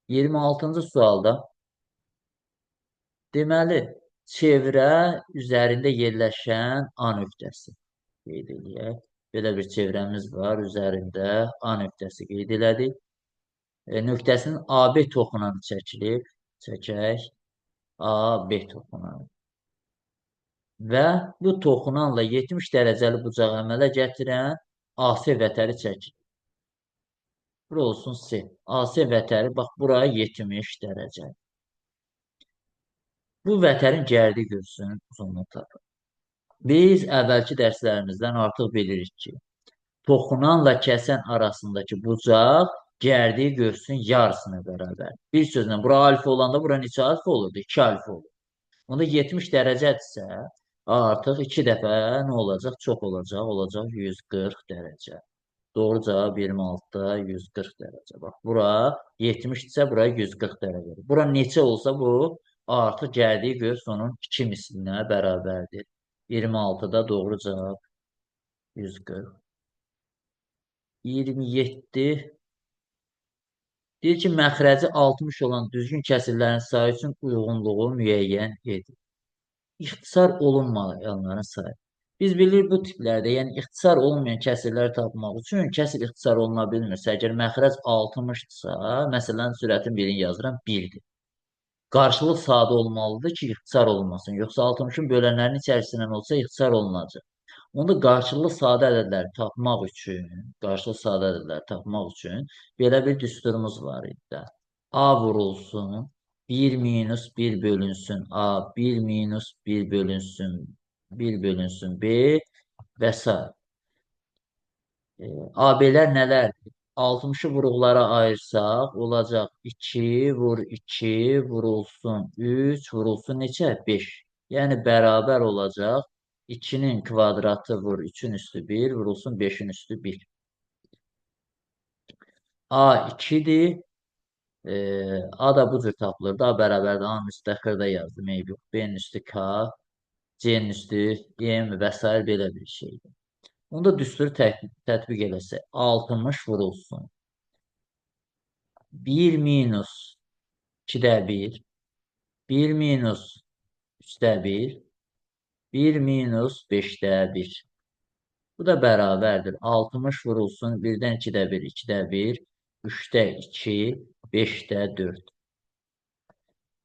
26-cı sualda deməli, çevrə üzərində yerləşən A nöqtəsi qeyd edək. Belə bir çevrəmiz var, üzərində A nöqtəsi qeyd elədik. Nöqtəsinin AB toxunanı çəkilib. Çəkək. AB toxunanı. Və bu toxunanla 70 dərəcəli bucağı əmələ gətirən AC vətəri çəkilir. Bura olsun C. AC vətəri, bax, buraya 70 dərəcə. Bu vətərin gərdi görsün, uzunluq tapır. Biz əvvəlki dərslərimizdən artıq bilirik ki, toxunanla kəsən arasındakı bucaq gərdiyi görsün yarısına bərabər. Bir sözlə, bura alfa olanda bura neçə alfa olurdu? 2 alfa olur. Onda 70 dərəcədirsə, artıq 2 dəfə nə olacaq? Çox olacaq, olacaq 140 dərəcə. Doğru cavab 26-da 140 dərəcə. Bax, bura 70-dirsə, bura 140 dərəcə. Bura neçə olsa bu, artıq gəldiyi göz onun 2 mislinə bərabərdir. 26-da doğru cavab 140. 27. Deyir ki, məxrəci 60 olan düzgün kəsirlərin sayı üçün uyğunluğu müəyyən edir. İxtisar olunmayanların sayı. Biz bilirik bu tiplərdə, yəni ixtisar olmayan kəsirləri tapmaq üçün kəsir ixtisar oluna bilmirsə, əgər məxrəc 60-dırsa, məsələn, sürətin birini yazıram, 1-dir. Qarşılıq sadə olmalıdır ki, ixtisar olunmasın. Yoxsa 60-ın bölənlərinin içərisindən olsa ixtisar olunacaq. Onda qarşılı sadə ədədləri tapmaq üçün belə bir düsturumuz var idi. A vurulsun, bir minus bir bölünsün A, bir minus bir bölünsün B və s. AB-lər nələrdir? 60-ı vuruqlara ayırsaq, olacaq 2 vur 2 vurulsun 3 vurulsun neçə? 5. Yəni, bərabər olacaq 2-nin kvadratı vur 3-ün üstü 1 vurulsun 5-in üstü 1. A 2-dir. A da bu cür tapılır. A bərabərdir. A-nın üstü xırda yazdım. Eyb yox. B-nin üstü K, C-nin üstü M və s. belə bir şeydir. Onda düsturu tətbiq eləsək. 60 vurulsun. 1 minus 2-də 1. 1 minus 3-də 1. 1 minus 5-də 1. Bu da bərabərdir. 60 vurulsun. 1-dən 2-də 1. 2-də 1. 3-də 2. 5-də 4.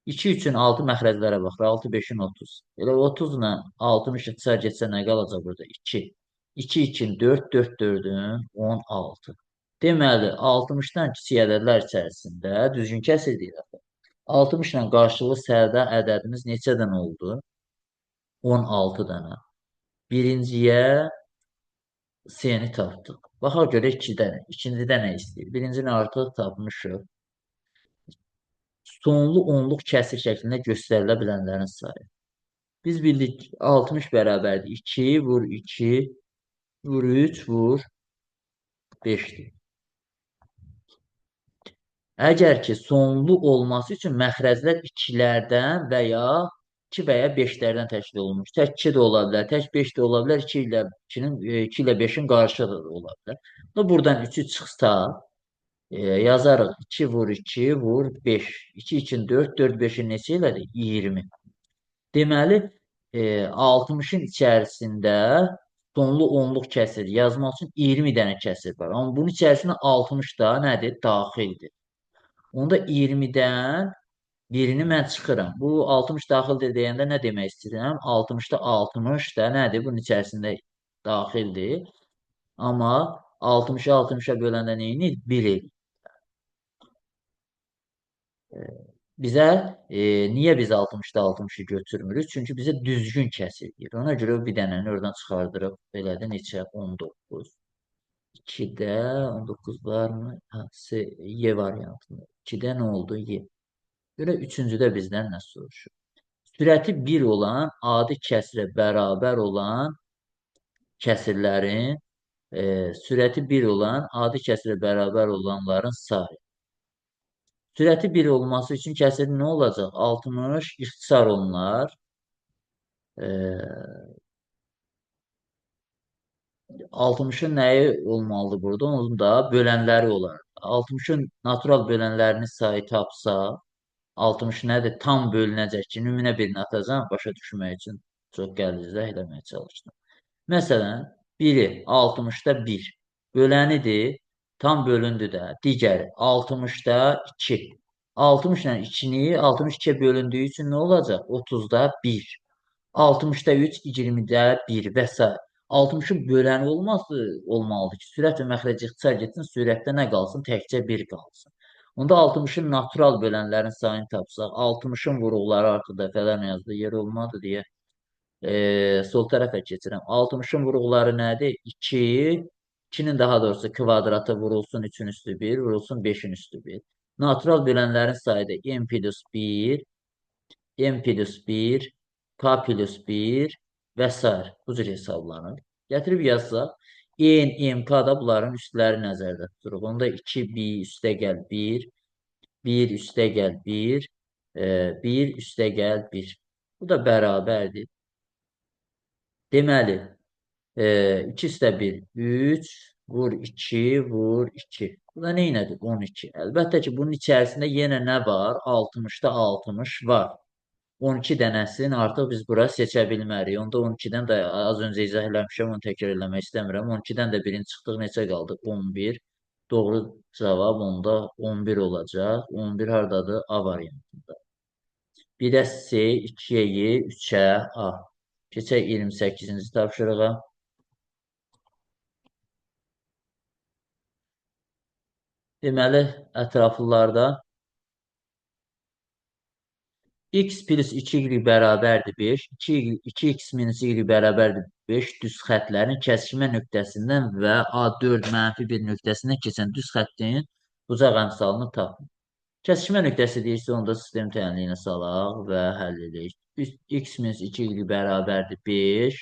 2 üçün 6 məxrəclərə baxır. 6, 5-in 30. Elə 30 ilə 60 ixtisar getsə nə qalacaq burada? 2. 2 üçün 4, 4 4-ün 16. Deməli, 60-dan kiçik ədədlər içərisində düzgün kəsir deyil. 60 ilə qarşılıqlı sərdə ədədimiz neçə dənə oldu? 16 dənə. Birinciyə C-ni tapdıq. Baxaq görək 2 dənə. İkincidə nə istəyir? Birincini artıq tapmışıq. Sonlu onluq kəsir şəklində göstərilə bilənlərin sayı. Biz bildik 60 bərabərdir. 2 vur 2 vur 3 vur 5-dir. Əgər ki, sonlu olması üçün məxrəclər 2-lərdən və ya 2 və ya 5-lərdən təşkil olunmuş. Tək 2 də ola bilər, tək 5 də ola bilər, 2 ilə 5-in qarşısı da ola bilər. Buradan 3-ü çıxsa, yazarıq 2 vur 2 vur 5. 2 üçün 4, 4 5-in neçə elədir? 20. Deməli, 60-ın içərisində sonlu onluq kəsir yazmaq üçün 20 dənə kəsir var. Amma bunun içərisində 60 da nədir? Daxildir. Onda 20-dən birini mən çıxıram. Bu 60 daxildir deyəndə nə demək istəyirəm? 60-da 60 da nədir? Bunun içərisində daxildir. Amma 60-ı 60-a böləndə neyini? 1 eləyir. Niyə biz 60-da 60-ı götürmürük? Çünki bizə düzgün kəsir deyir. Ona görə bir dənəni oradan çıxardırıq. Belədir, neçə? 19. 2-də 19 varmı? Y variantında. 2-də nə oldu? Y. Görə üçüncüdə bizdən nə soruşur? Sürəti 1 olan, adi kəsrə bərabər olan kəsirlərin, sürəti 1 olan, adi kəsrə bərabər olanların sayı. Sürəti 1 olması üçün kəsir nə olacaq? 60 ixtisar olunar. 60-ın nəyi olmalıdır burada? Onun da bölənləri olar. 60-ın natural bölənlərinin sayı tapsa, 60 nədir? Tam bölünəcək ki, nümunə birini atacağım, başa düşmək üçün çox qəliz izah eləməyə çalışdım. Məsələn, biri 60-da 1 bölənidir, tam bölündü də. Digəri 60-da 2. 60 ilə 2-ni 62-yə bölündüyü üçün nə olacaq? 30-da 1. 60-da 3, 20-də 1 və s. 60-ın böləni olmalıdır ki, sürət və məxrəc ixtisar getsin, sürətdə nə qalsın? Təkcə 1 qalsın. Onda 60-ın natural bölənlərin sayını tapsaq, 60-ın vuruqları artıq dəfələrlə yazdı, yer olmadı deyə sol tərəfə keçirəm. 60-ın vuruqları nədir? 2, 2-nin daha doğrusu kvadratı vurulsun 3-ün üstü 1, vurulsun 5-in üstü 1. Natural bölənlərin sayı da m plus 1, m plus 1, k plus 1 və s. Bu cür hesablanır. Gətirib yazsaq, n, m, k da bunların üstləri nəzərdə tuturuq. Onda 2, 1, üstə gəl 1, 1 üstə gəl 1, 1 üstə gəl 1. Bu da bərabərdir. Deməli, 2 üstə 1, 3, vur 2, vur 2. Bu da nə inədir? 12. Əlbəttə ki, bunun içərisində yenə nə var? 60-da 60 var. 12 dənəsini artıq biz bura seçə bilmərik. Onda 12-dən də az öncə izah eləmişəm, onu təkrar eləmək istəmirəm. 12-dən də birini çıxdıq, neçə qaldı? 11. Doğru cavab onda 11 olacaq. 11 hardadır? A variantında. 1-ə C, 2-yə Y, 3-ə A. Keçək 28-ci tapşırığa. Deməli, ətraflılarda x plus 2y bərabərdir 5, 2x minus y bərabərdir 5 düz xətlərin kəsişmə nöqtəsindən və A4 -1 nöqtəsindən keçən düz xəttin bucaq əmsalını tapın. Kəsişmə nöqtəsi deyirsə, onda sistem tənliyinə salaq və həll edək. X minus 2y bərabərdir 5,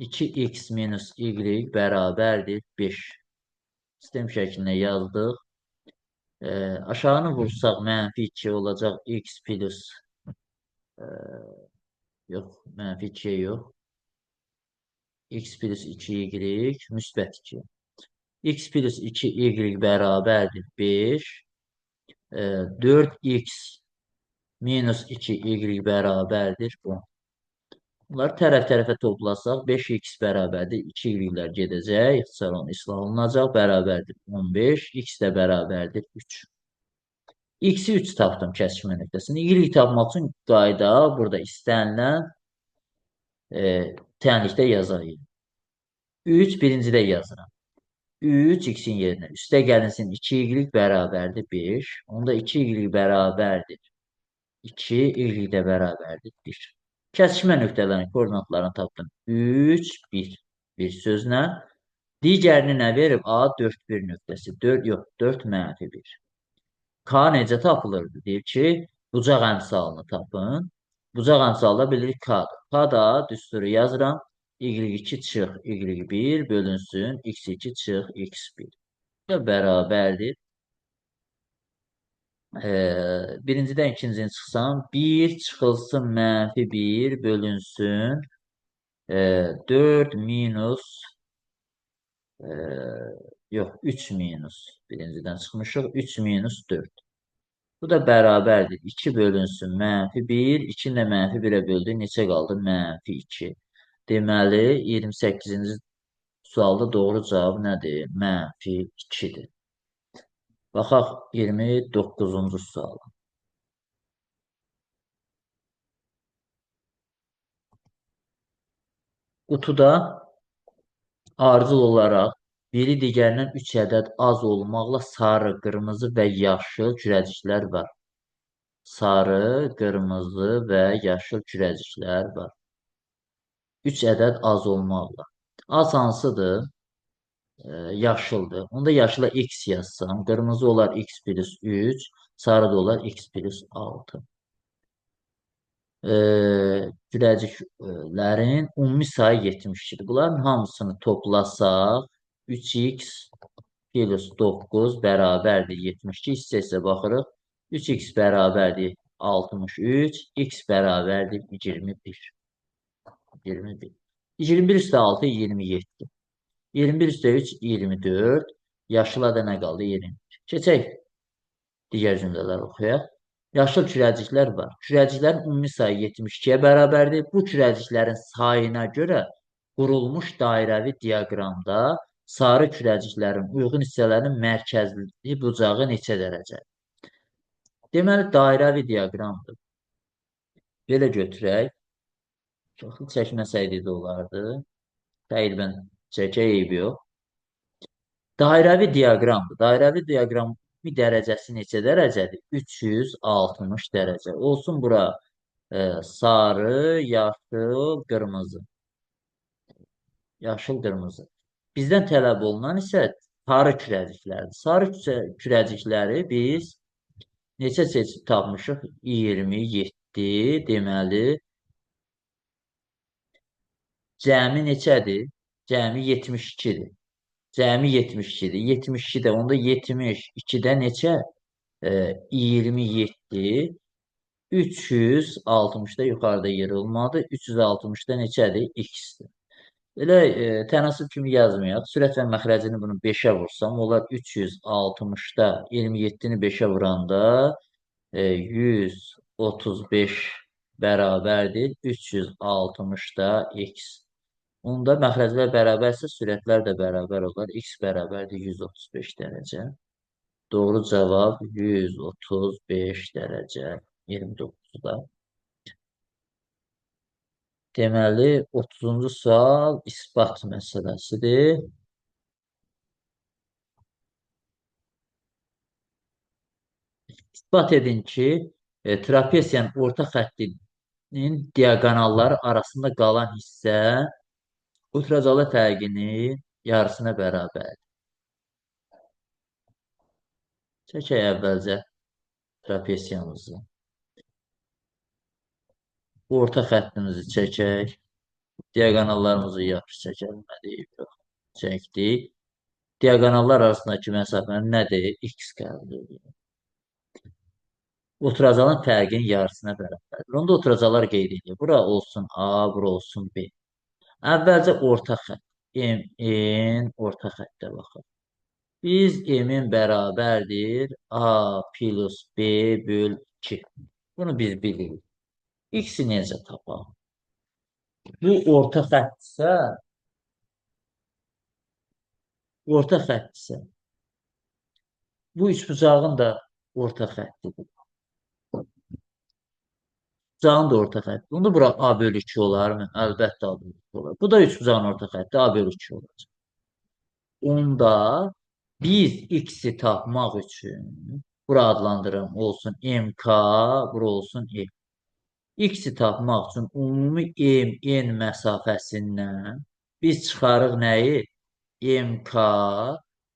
2x minus y bərabərdir 5. Sistem şəklinə yazdıq. Aşağını vursaq -2 olacaq x plus yox, -2 yox. X plus 2y müsbət 2. X plus 2y bərabərdir 5. 4x minus 2y bərabərdir 10. Bunları tərəf-tərəfə toplasaq 5x bərabərdir 2y-lər gedəcək. İxtisar islah olunacaq. Bərabərdir 15. X də bərabərdir 3. X-i 3 tapdım kəsişmə nöqtəsini. Y tapmaq üçün qayda burada istənilən tənlikdə yazarıq. 3 birincidə yazıram. 3 x-in yerinə. Üstə gəlinsin 2y bərabərdir 5. Onda 2y bərabərdir 2, y də bərabərdir 1. Kəsişmə nöqtələrin koordinatlarını tapdım. 3, 1. Bir sözlə. Digərini nə verib? A, 4, 1 nöqtəsi. 4, yox, 4 -1. K necə tapılırdı? Deyir ki, bucaq əmsalını tapın. Bucaq əmsalda bilirik K-dır. K da düsturu yazıram. Y2 çıx Y1 bölünsün. X2 çıx X1. Bərabərdir. Birincidən ikincini çıxsam. 1 çıxılsın -1 bölünsün. 4 minus yox 3 minus. Birincidən çıxmışıq. 3 minus 4. Bu da bərabərdir. 2 bölünsün -1. 2 ilə -1-ə böldü. Neçə qaldı? -2. Deməli, 28-ci sualda doğru cavab nədir? -2-dir. Baxaq 29-cu sual. Qutuda ardıcıl olaraq biri digərindən 3 ədəd az olmaqla sarı, qırmızı və yaşıl kürəciklər var. Sarı, qırmızı və yaşıl kürəciklər var. 3 ədəd az olmaqla. Az hansıdır? Yaşıldır. Onda yaşıla x yazsam, qırmızı olar x plus 3, sarı da olar x plus 6. Kürəciklərin ümumi sayı 72-dir. Bunların hamısını toplasaq, 3x plus 9 bərabərdir 72. Hissə baxırıq. 3x bərabərdir 63, x bərabərdir 21. 21. 21 üstə 6, 27. 21 üstə 3, 24. Yaşıla da nə qaldı? 20. Keçək digər cümlələri oxuyaq. Yaşıl kürəciklər var. Kürəciklərin ümumi sayı 72-yə bərabərdir. Bu kürəciklərin sayına görə qurulmuş dairəvi diaqramda sarı kürəciklərin uyğun hissələrinin mərkəzli bucağı neçə dərəcədir? Deməli, dairəvi diaqramdır. Belə götürək. Çoxlu çəkməsəydi də olardı. Təqribən çəkək, eybi yox. Dairəvi diaqramdır. Dairəvi diaqram dərəcəsi neçə dərəcədir? 360 dərəcə. Olsun bura sarı, yaşıl, qırmızı. Yaşıl, qırmızı. Bizdən tələb olunan isə sarı kürəciklərdir. Sarı kürəcikləri biz neçə seçib tapmışıq? 27. Deməli, cəmi neçədir? Cəmi 72-dir. Cəmi 72-dir. 72-də, onda 72-də neçə? 27. 360-da yuxarıda yer olmadı. 360-da neçədir? X-dir. Elə tənasıb kimi yazmayaq. Sürət və məxrəcini bunu 5-ə vursam, onlar 360-da 27-ni 5-ə vuranda 135 bərabərdir. 360-da X. Onda məxrəclər bərabərsə, sürətlər də bərabər olar. X bərabərdir 135 dərəcə. Doğru cavab 135 dərəcə 29-da. Deməli, 30-cu sual isbat məsələsidir. İspat edin ki, trapesiyanın orta xəttinin diaqonalları arasında qalan hissə ultrazalı fərqinin yarısına bərabərdir. Çəkək əvvəlcə trapesiyamızı. Orta xəttimizi çəkək. Diaqonallarımızı yaxşı çəkəlməliyik. Çəkdik. Diaqonallar arasındakı məsafəni nədir? X qəbul edilir. Oturacağın fərqinin yarısına bərabərdir. Onda oturacaqlar qeyd edilir. Bura olsun A, bura olsun B. Əvvəlcə orta xətt. M, N, orta xəttə baxaq. Biz M-in bərabərdir A plus B böl 2. Bunu biz bilirik. X-i necə tapaq? Bu orta xəttsə, bu üçbucağın da orta xəttidir. Bucağın da orta xətti. Onda bura A bölü 2 olarmı? Əlbəttə A bölü 2 olar. Bu da üçbucağın orta xətti A bölü 2 olacaq. Onda biz X-i tapmaq üçün bura adlandırım olsun MK, bura olsun E. X-i tapmaq üçün ümumi MN məsafəsindən biz çıxarıq nəyi? MK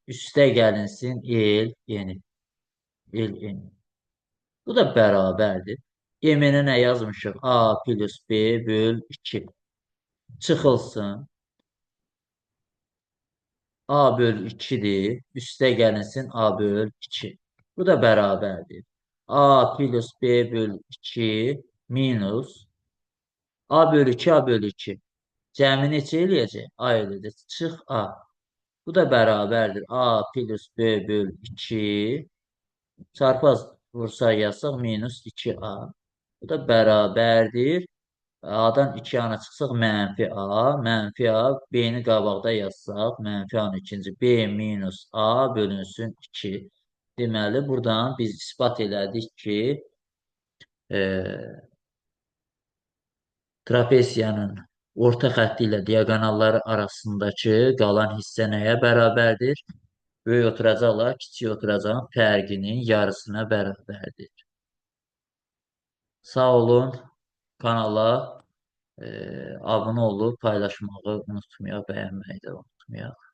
üstə gəlinsin L, L. Bu da bərabərdir. M-nə nə yazmışıq? A plus B böl 2. Çıxılsın. A böl 2'dir. Üstə gəlinsin A böl 2. Bu da bərabərdir. A plus B böl 2 minus A bölü 2, A bölü 2. Cəmi neçə eləyəcək? A eləyəcək. Çıx A. Bu da bərabərdir. A plus B böl 2 çarpaz vursa yazsaq minus 2A. Bu da bərabərdir. A'dan 2 yana çıxsaq mənfi A. Mənfi A. B'ni qabaqda yazsaq mənfi A'nın ikinci. B minus A bölünsün 2. Deməli, buradan biz ispat elədik ki, trapesiyanın orta xətti ilə diaqonalları arasındakı qalan hissə nəyə bərabərdir? Böyük oturacaqla kiçik oturacağın fərqinin yarısına bərabərdir. Sağ olun. Kanala abunə olub paylaşmağı unutmayaq, bəyənməyi də unutmayaq.